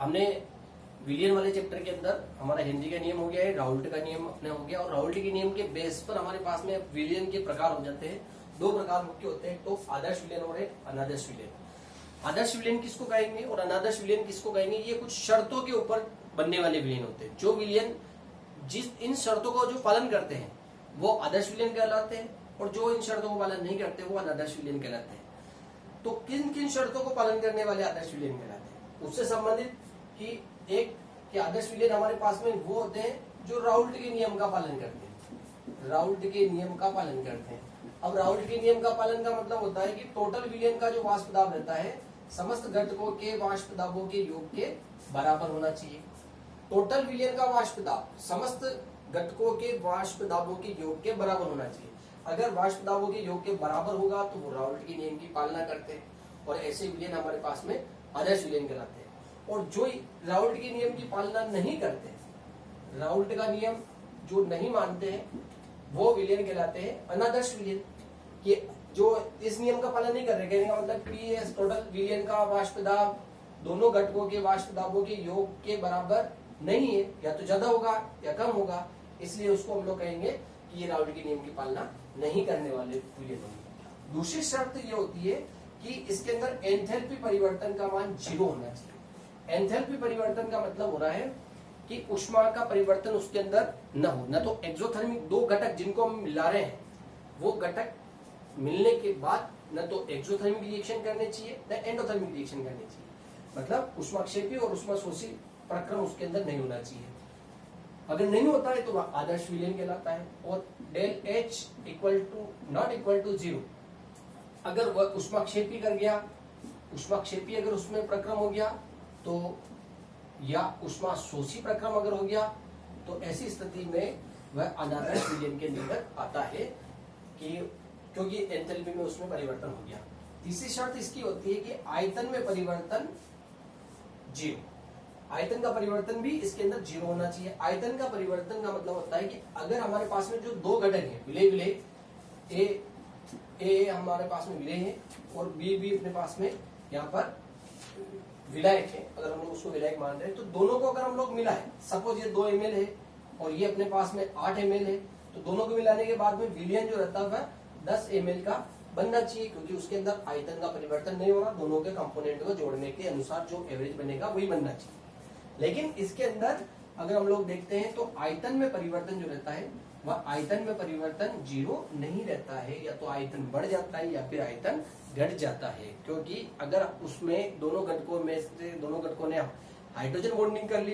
हमने विलियन वाले चैप्टर के अंदर हमारा हेनरी का नियम हो गया है, राउल्ट का नियम अपने हो गया, और राउल्ट के नियम के बेस पर हमारे पास में विलियन के प्रकार हो जाते हैं। दो प्रकार मुख्य होते हैं, तो आदर्श विलियन और एक अनादर्श विलियन। आदर्श विलियन किसको कहेंगे और अनादर्श विलियन किसको कहेंगे? ये कुछ शर्तों के ऊपर बनने वाले विलियन होते हैं। जो विलियन इन शर्तों को जो पालन करते हैं वो आदर्श विलियन कहलाते हैं, और जो इन शर्तों को पालन नहीं करते वो अनादर्श विलियन कहलाते हैं। तो किन किन शर्तों को पालन करने वाले आदर्श विलियन कहलाते हैं, उससे संबंधित कि एक कि आदर्श विलियन हमारे पास में वो होते हैं जो राउल्ट के नियम का पालन करते हैं, राउल्ट के नियम का पालन करते हैं। अब राउल्ट के नियम का पालन का मतलब होता है कि टोटल विलियन का जो वाष्प दाब रहता है समस्त घटकों के वाष्प दाबों के योग के बराबर होना चाहिए। टोटल विलियन का वाष्प दाब समस्त घटकों के वाष्प दाबों के योग के बराबर होना चाहिए। अगर वाष्प दाबों के योग के बराबर होगा तो वो राउल्ट के नियम की पालना करते हैं, और ऐसे विलियन हमारे पास में आदर्श विलियन कहलाते हैं। और जो राउल्ट के नियम की पालना नहीं करते, राउल्ट का नियम जो नहीं मानते हैं, वो विलियन कहलाते हैं अनादर्श विलियन। ये जो इस नियम का पालन नहीं कर रहे, कहने का मतलब पीएस टोटल विलियन का वाष्प दाब दोनों घटकों के वाष्प दाबों के योग के बराबर नहीं है, या तो ज्यादा होगा या कम होगा, इसलिए उसको हम लोग कहेंगे कि ये राउल्ट के नियम की पालना नहीं करने वाले विलियन होंगे। दूसरी शर्त ये होती है कि इसके अंदर एंथैल्पी परिवर्तन का मान 0 होना चाहिए। एंथैल्पी परिवर्तन का मतलब हो रहा है कि ऊष्मा का परिवर्तन उसके अंदर न हो, न तो एक्सोथर्मिक दो घटक जिनको हम मिला रहे हैं वो घटक मिलने के बाद न तो एक्सोथर्मिक रिएक्शन करने चाहिए न एंडोथर्मिक रिएक्शन करने चाहिए, मतलब ऊष्माक्षेपी और ऊष्माशोषी प्रक्रम उसके अंदर नहीं होना चाहिए। अगर नहीं होता है तो वह आदर्श विलियन कहलाता है। और del H equal to not equal to 0, अगर वह ऊष्माक्षेपी कर गया, ऊष्माक्षेपी अगर उसमें प्रक्रम हो गया तो, या ऊष्मा शोषी प्रक्रम अगर हो गया तो ऐसी स्थिति में वह अनादर्श विलियन के अंतर्गत आता है कि क्योंकि एंथैल्पी में उसमें परिवर्तन हो गया। तीसरी शर्त इसकी होती है कि आयतन में परिवर्तन 0, आयतन का परिवर्तन भी इसके अंदर 0 होना चाहिए। आयतन का परिवर्तन का मतलब होता है कि अगर हमारे पास में जो दो घटक हैं विलय ए हमारे पास में विलय है और बी भी अपने पास में यहाँ पर विलायक है, अगर हम लोग उसको विलायक मान रहे हैं तो दोनों को अगर हम लोग मिलाएं, सपोज ये 2 ml है और ये अपने पास में 8 ml है, तो दोनों को मिलाने के बाद में विलियन जो रहता है 10 ml का बनना चाहिए, क्योंकि उसके अंदर आयतन का परिवर्तन नहीं होना, दोनों के कंपोनेंट को जोड़ने के अनुसार जो एवरेज बनेगा वही बनना चाहिए। लेकिन इसके अंदर अगर हम लोग देखते हैं तो आयतन में परिवर्तन जो रहता है वह आयतन में परिवर्तन 0 नहीं रहता है, या तो आयतन बढ़ जाता है या फिर आयतन घट जाता है। क्योंकि अगर उसमें दोनों घटकों में से दोनों घटकों ने हाइड्रोजन बॉन्डिंग कर ली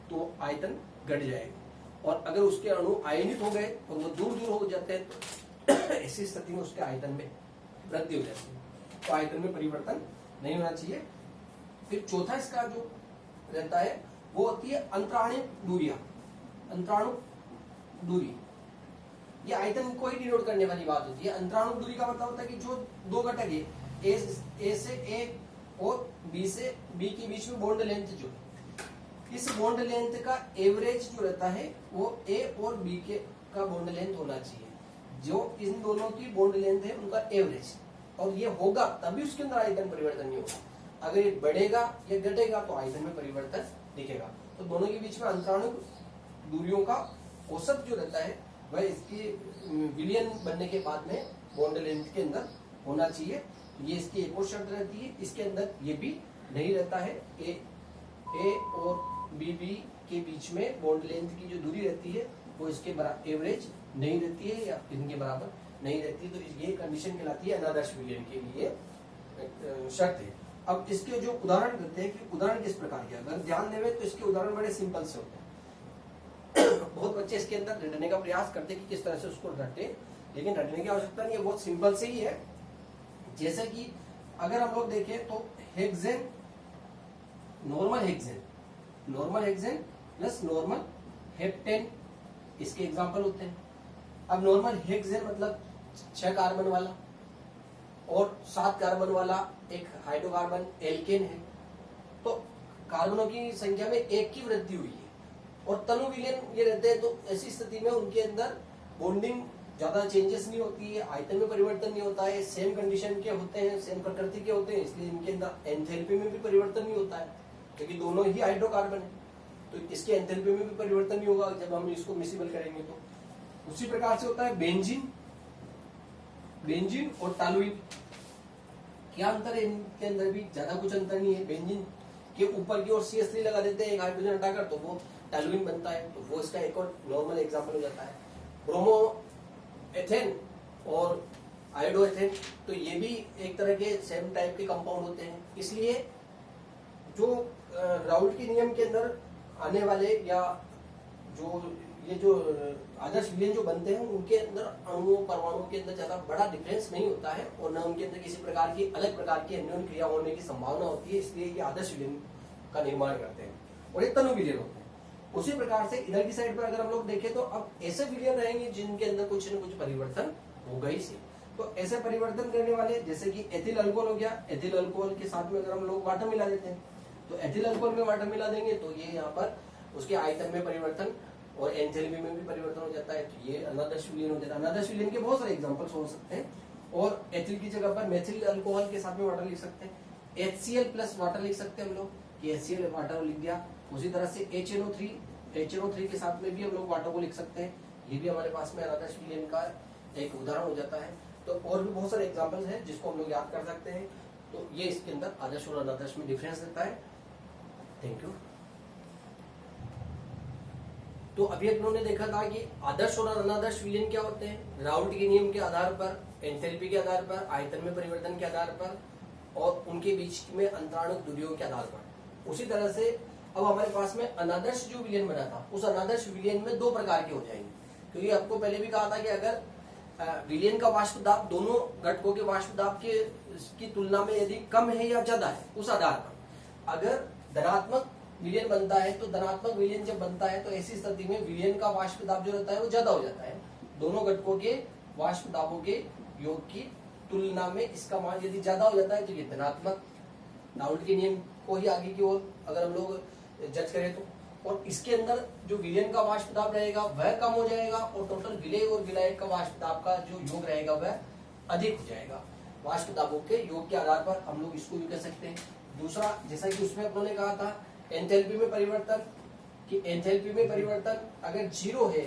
तो आयतन घट जाएगा, और अगर उसके अणु आयनित हो गए और वो दूर दूर हो जाते हैं तो ऐसी स्थिति में उसके आयतन में वृद्धि हो जाती है, तो आयतन में परिवर्तन नहीं होना चाहिए। फिर चौथा इसका जो रहता है वो होती है अंतराणु दूरियां। अंतराणु दूरी ये आयतन को ही डिनोट करने वाली बात होती है। अंतराणु दूरी का मतलब होता है कि जो दो घटक है ए से ए और बी से बी के बीच में बॉन्ड लेंथ, जो इस बॉन्ड लेंथ का एवरेज जो रहता है वो ए और बी के का बॉन्ड लेंथ होना चाहिए, जो इन दोनों की बॉन्ड लेंथ है उनका एवरेज, और ये होगा तभी उसके अंदर आयतन परिवर्तन नहीं होगा। अगर ये बढ़ेगा या घटेगा तो आयतन में परिवर्तन दिखेगा। तो दोनों के बीच में अंतराणु दूरियों का औसत जो रहता है वह इसकी विलियन बनने के बाद में बॉन्ड लेंथ के अंदर होना चाहिए। ये इसकी एक और शर्त रहती है, इसके अंदर ये भी नहीं रहता है। ए और बी के बीच में बॉन्ड लेंथ की जो दूरी रहती है वो इसके एवरेज नहीं रहती है या इनके बराबर नहीं रहती है, तो ये कंडीशन कहलाती है अनादर्श विलियन के लिए शर्त है। अब इसके जो उदाहरण देते हैं कि उदाहरण किस प्रकार के, अगर ध्यान देवे तो इसके उदाहरण बड़े सिंपल से होते हैं। बहुत बच्चे इसके अंदर रटने का प्रयास करते हैं कि किस तरह से उसको रटे, लेकिन रटने की आवश्यकता नहीं है, बहुत सिंपल से ही है। जैसे कि अगर हम लोग देखें तो hexane, normal hexane plus normal heptane इसके एग्जांपल होते हैं। अब नॉर्मल हेक्सेन मतलब 6 कार्बन वाला और 7 कार्बन वाला एक हाइड्रोकार्बन एल्केन है, तो कार्बनों की संख्या में 1 की वृद्धि हुई है, और तनु विलियन ये रहते हैं, तो ऐसी स्थिति में उनके अंदर बॉन्डिंग ज्यादा चेंजेस नहीं होती है, आयतन में परिवर्तन नहीं होता है, सेम कंडीशन के होते हैं, सेम प्रकृति के होते हैं, इसलिए इनके अंदर एंथैल्पी में भी परिवर्तन नहीं होता है। क्योंकि दोनों ही हाइड्रोकार्बन है, तो इसके एंथैल्पी में भी परिवर्तन नहीं होगा जब हम इसको मिसिबल करेंगे। तो उसी प्रकार से होता है बेंजीन और टॉलुइन। क्या अंतर है इनके अंदर भी? ज्यादा कुछ अंतर नहीं है। बेंजीन के ऊपर की ओर CH3 लगा देते हैं एक हाइड्रोजन हटाकर, तो वो टॉलुइन बनता है, तो वो इसका एक और नॉर्मल एग्जांपल हो जाता है। ब्रोमो एथेन और आयोडो एथेन, तो ये भी एक तरह के सेम टाइप के कंपाउंड होते हैं। इसलिए जो राउल्ट के नियम के अंदर आने वाले या जो आदर्श विलयन जो बनते हैं उनके अंदर अणुओं परमाणुओं के अंदर ज्यादा बड़ा डिफरेंस नहीं होता है और न उनके अंदर किसी प्रकार की अलग प्रकार की अन्योन्य क्रिया होने की संभावना होती है, इसलिए ये आदर्श विलयन का निर्माण करते हैं और ये तनु विलयन होते हैं। उसी प्रकार से इधर की साइड पर अगर हम लोग देखें तो अब ऐसे विलयन रहेंगे जिनके अंदर कुछ न कुछ परिवर्तन होगा ही से। तो ऐसे परिवर्तन करने वाले जैसे कि एथिल अल्कोहल हो गया, एथिल अल्कोहल के साथ में अगर हम लोग वाटर मिला देते हैं तो एथिल अल्कोहल में वाटर मिला देंगे तो ये यहाँ पर उसके आयतन में परिवर्तन और एंथैल्पी में भी परिवर्तन हो जाता है, तो ये अनादर्श विलयन हो जाता है। अनादर्श विलयन के बहुत सारे एग्जांपल्स हो सकते हैं और एथिल की जगह पर मेथिल अल्कोहल के साथ में वाटर लिख सकते हैं। HCl प्लस वाटर लिख सकते हैं हम लोग, कि HCl वाटर लिख दिया। उसी तरह से HNO3 के साथ में भी हम लोग वाटर को लिख सकते हैं, ये भी हमारे पास में अनादर्श विलयन का एक उदाहरण हो जाता है। तो और भी बहुत सारे एग्जाम्पल्स हैं जिसको हम लोग याद कर सकते हैं। तो ये इसके अंदर आदर्श और अनादर्श में डिफरेंस देता है। Thank you. तो अभी उन्होंने देखा था कि आदर्श और अनादर्श विलयन क्या होते हैं। राउल्ट के नियम के आधार पर, एंथैल्पी के आधार पर, आयतन में परिवर्तन के आधार पर और उनके बीच में अंतराणुक दूरियों के आधार पर। उसी तरह से अब हमारे पास में अनादर्श जो विलयन बना था उस अनादर्श विलयन में दो प्रकार के हो जाएंगे, क्योंकि आपको पहले भी कहा था कि अगर विलयन का वाष्प दाब दोनों घटकों के वाष्प दाब की तुलना में यदि कम है या ज्यादा है, उस आधार पर अगर धनात्मक विलयन बनता है तो धनात्मक विलयन जब बनता है तो ऐसी स्थिति में विलयन का वाष्प दाब जो रहता है वो ज्यादा हो जाता है। दोनों घटकों के वाष्प दाबों के योग की तुलना में इसका मान यदि ज्यादा हो जाता है तो ये धनात्मक, राउल्ट के नियम को ही आगे की ओर अगर हम लोग जज करें तो। और इसके अंदर जो विलयन का वाष्प दाब रहेगा वह कम हो जाएगा और टोटल विलय और विलायक का वाष्प दाब का जो योग रहेगा वह अधिक हो जाएगा। वाष्प दाबों के योग के आधार पर हम लोग इसको भी कह सकते हैं। दूसरा, जैसा कि उसमें उन्होंने कहा था एंथैल्पी में परिवर्तन, कि एंथैल्पी में परिवर्तन अगर 0 है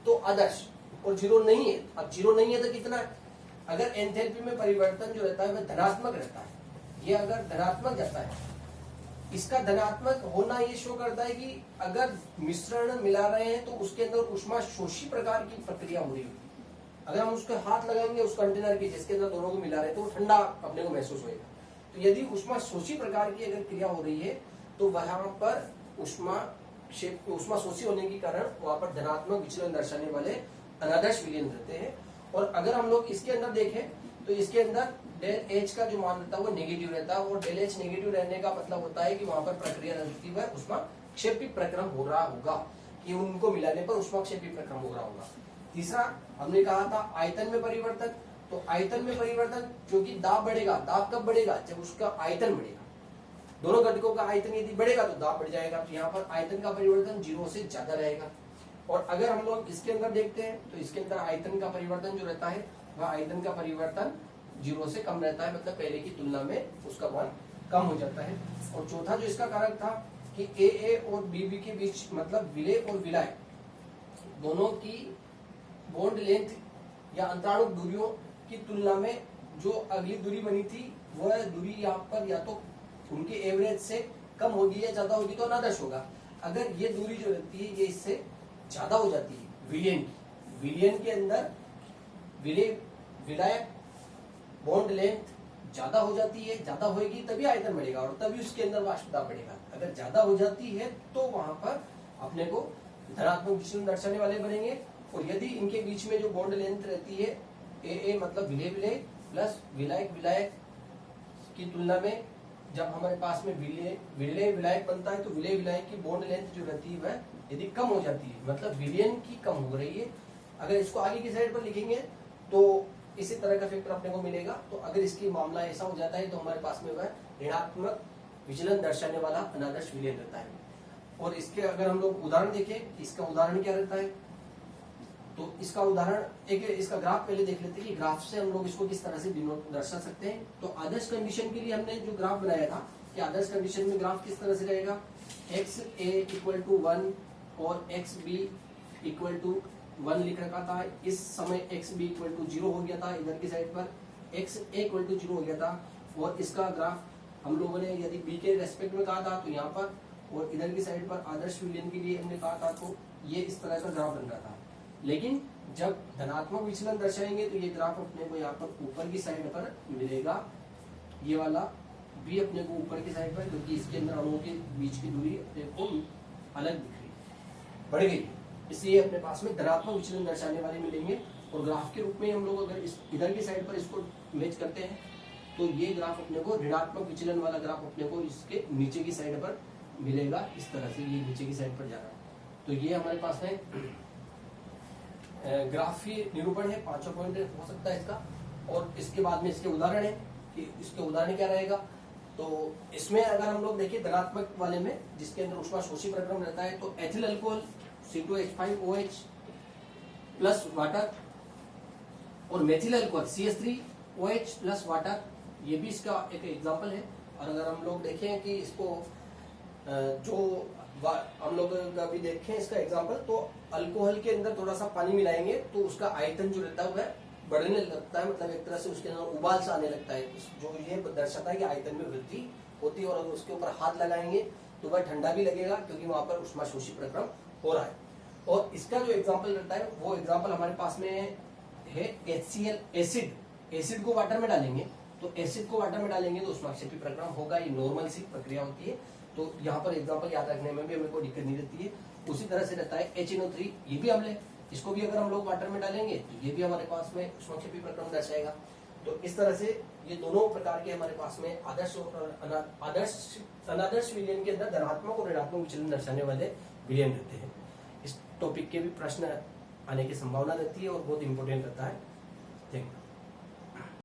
तो आदर्श और 0 नहीं है। अब 0 नहीं है तो कितना है? अगर एंथैल्पी में परिवर्तन जो रहता है वह धनात्मक रहता है, ये अगर धनात्मक जाता है, इसका धनात्मक होना ये शो करता है कि अगर मिश्रण मिला रहे हैं तो उसके अंदर उष्मा शोषी प्रकार की प्रक्रिया हो रही है। अगर हम उसके हाथ लगाएंगे उस कंटेनर के जिसके अंदर दोनों को मिला रहे हैं तो वो ठंडा अपने को महसूस होगा। तो यदि उष्मा शोषी प्रकार की अगर क्रिया हो रही है तो वहां पर उष्मा शोषी होने के कारण वहां पर धनात्मक विचलन दर्शाने वाले अनादर्श विलयन रहते हैं। और अगर हम लोग इसके अंदर देखें तो इसके अंदर डेल एच का जो मान रहता है वो नेगेटिव रहता है और डेल एच नेगेटिव रहने का मतलब होता है कि वहां पर प्रक्रिया रहती है उष्मा क्षेपी प्रक्रम हो रहा होगा, कि उनको मिलाने पर उष्मा क्षेपी प्रक्रम हो रहा होगा। तीसरा हमने कहा था आयतन में परिवर्तन, तो आयतन में परिवर्तन क्योंकि दाब बढ़ेगा, दाब कब बढ़ेगा? जब उसका आयतन बढ़ेगा। दोनों घटकों का आयतन यदि बढ़ेगा तो दाब बढ़ जाएगा, तो यहाँ पर आयतन का परिवर्तन 0 से ज्यादा रहेगा। और अगर हम लोग इसके अंदर देखते हैं तो इसके अंदर आयतन का परिवर्तन जो रहता है वह आयतन का परिवर्तन 0 से कम रहता है, मतलब पहले की तुलना में उसका मान कम हो जाता है। और चौथा जो इसका कारक था कि AA और BB के बीच मतलब विलय और विलायक दोनों की बॉन्ड लेंथ या अंतराणुक दूरियों की तुलना में जो अगली दूरी बनी थी वह दूरी यहाँ पर या तो उनके एवरेज से कम होगी या ज्यादा होगी तो अनादर्श होगा। अगर ये दूरी जो रहती है ये इससे ज्यादा हो जाती है विलयन के अंदर विलय विलायक बॉन्ड लेंथ ज्यादा हो जाती है, ज्यादा होगी तभी आयतन बढ़ेगा और तभी उसके अंदर वाष्प दाब बढ़ेगा। अगर ज्यादा हो जाती है तो वहां पर अपने को धनात्मक विचलन दर्शाने वाले बनेंगे। और यदि इनके बीच में जो बॉन्ड लेंथ रहती है AA मतलब विलय प्लस विलायक की तुलना में जब हमारे पास में विलय विलायक बनता है तो विलय विलायक की बॉन्ड लेंथ जो रहती है वह यदि कम हो जाती है मतलब विलयन की कम हो रही है। अगर इसको आगे की साइड पर लिखेंगे तो इसी तरह का फैक्टर अपने को मिलेगा। तो अगर इसकी मामला ऐसा हो जाता है तो हमारे पास में वह ऋणात्मक विचलन दर्शाने वाला अनादर्श विलयन रहता है। और इसके अगर हम लोग उदाहरण देखें, इसका उदाहरण क्या रहता है, तो इसका उदाहरण एक इसका ग्राफ पहले देख लेते हैं कि ग्राफ से हम लोग इसको किस तरह से दर्शा सकते हैं। तो आदर्श कंडीशन के लिए हमने जो ग्राफ बनाया था कि आदर्श कंडीशन में ग्राफ किस तरह से रहेगा, एक्स ए इक्वल टू 1 और एक्स बी इक्वल टू 1 लिख रखा था। इस समय एक्स बी इक्वल टू 0 हो गया था, इधर की साइड पर एक्स ए इक्वल टू 0 हो गया था। और इसका ग्राफ हम लोगों ने यदि बी के रेस्पेक्ट में कहा था तो यहाँ पर, और इधर की साइड पर आदर्श विलयन के लिए हमने कहा था, तो ये इस तरह का ग्राफ बन रहा था। लेकिन जब धनात्मक विचलन दर्शाएंगे तो ये ग्राफ अपने को यहाँ पर ऊपर की साइड पर मिलेगा, ये वाला भी अपने को ऊपर की साइड पर, क्योंकि इसके अंदर अणुओं के बीच की दूरी अपने को अलग दिख रही, बढ़ गई, इसलिए अपने पास में धनात्मक विचलन दर्शाने वाले मिलेंगे। और ग्राफ के रूप में हम लोग अगर इस इधर की साइड पर इसको मैच करते हैं तो ये ग्राफ अपने को ऋणात्मक विचलन वाला ग्राफ अपने को इसके नीचे की साइड पर मिलेगा, इस तरह से ये नीचे की साइड पर जा रहा है। तो ये हमारे पास में ग्राफीय निरूपण है, 5 पॉइंट हो सकता है इसका। और इसके बाद में इसके उदाहरण है कि इसके उदाहरण क्या रहेगा। तो इसमें अगर हम लोग देखिए धनात्मक वाले में जिसके अंदर ऊष्मा शोषी प्रक्रम रहता है, तो ethyl alcohol C2H5OH plus water, और methyl alcohol CH3OH plus water, ये भी इसका एक एग्जांपल है। और अगर हम लोग देखें कि इसको जो हम लोग का भी देखें इसका एग्जांपल, तो अल्कोहल के अंदर थोड़ा सा पानी मिलाएंगे तो उसका आयतन जो रहता है वह बढ़ने लगता है, मतलब एक तरह से उसके अंदर उबाल सा आने लगता है, जो ये दर्शाता है कि आयतन में वृद्धि होती है। और अगर उसके ऊपर हाथ लगाएंगे तो वह ठंडा भी लगेगा, क्योंकि वहां पर उष्मा शोषी प्रक्रम हो रहा है। और इसका जो एग्जाम्पल रहता है वो एग्जाम्पल हमारे पास में है HCl एसिड। एसिड को वाटर में डालेंगे, तो एसिड को वाटर में डालेंगे तो उष्माक्षेपी प्रक्रम होगा, ये नॉर्मल सी प्रक्रिया होती है। तो यहाँ पर एग्जाम्पल याद रखने में भी हमें कोई दिक्कत नहीं रहती है। उसी तरह से रहता है HNO3, ये भी अम्ल है, इसको भी अगर हम लोग वाटर में डालेंगे तो ये भी हमारे पास में उष्माक्षेपी प्रक्रम दर्शाएगा। तो इस तरह से ये दोनों प्रकार के हमारे पास में आदर्श और अनादर्श विलयन के अंदर धनात्मक और ऋणात्मक विचलन दर्शाने वाले विलयन रहते हैं। इस टॉपिक के भी प्रश्न आने की संभावना रहती है और बहुत इंपॉर्टेंट रहता है। Thank you.